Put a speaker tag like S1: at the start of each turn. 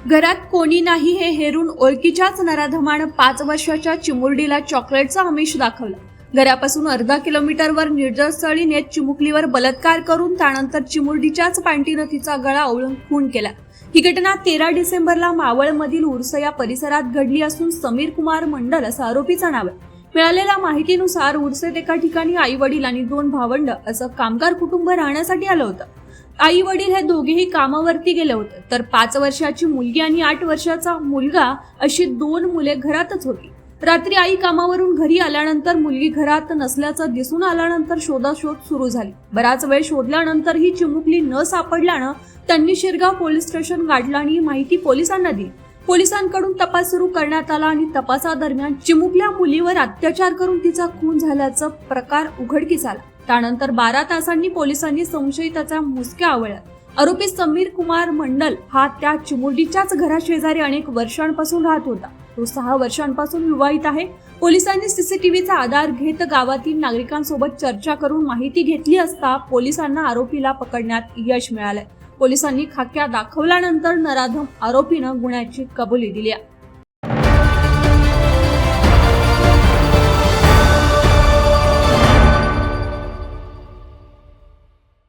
S1: घरात कोणी नाही हे हेरून ओळखीच्याच नराधमानं 5 वर्षाच्या चिमुरडीला चॉकलेटचं आमिष दाखवलं. घरापासून अर्धा किलोमीटरवर निर्जनस्थळी नेत चिमुकलीवर बलात्कार करून त्यानंतर चिमुरडीच्याच पॅन्टीनं तिचा गळा ओवळून खून केला. ही घटना 13 डिसेंबरला मावळमधील उर्स या परिसरात घडली असून समीर कुमार मंडल असं आरोपीचं नाव आहे. मिळालेल्या माहितीनुसार उर्सेत एका ठिकाणी आई वडील आणि 2 भावंड असं कामगार कुटुंब राहण्यासाठी आलं होतं. आई वडील हे दोघेही कामावरती गेले होते, तर 5 वर्षाची मुलगी आणि 8 वर्षाचा मुलगा अशी 2 मुले घरातच होती. रात्री आई कामावरून घरी आल्यानंतर मुलगी घरात नसल्याचं दिसून आल्यानंतर शोधाशोध सुरू झाली. बराच वेळ शोधल्यानंतर ही चिमुकली न सापडल्यानं त्यांनी शिरगाव पोलीस स्टेशन गाठलं आणि ही माहिती पोलिसांना दिली. पोलिसांकडून तपास सुरू करण्यात आला आणि तपासादरम्यान चिमुकल्या मुलीवर अत्याचार करून तिचा खून झाल्याचा प्रकार उघडकीस आला. त्यानंतर 12 तासांनी पोलिसांनी संशयिताचा मुसक्या आवळला. आरोपी समीर कुमार मंडल हा त्या चिमुरडीच्याच घराशेजारी अनेक वर्षांपासून राहत होता. तो 6 वर्षांपासून विवाहित आहे. पोलिसांनी सीसीटीव्हीचा आधार घेत गावातील नागरिकांसोबत चर्चा करून माहिती घेतली असता पोलिसांना आरोपीला पकडण्यात यश मिळाले. पोलिसांनी खाक्या दाखवल्यानंतर नराधम आरोपीनं गुन्ह्याची कबुली दिली आहे.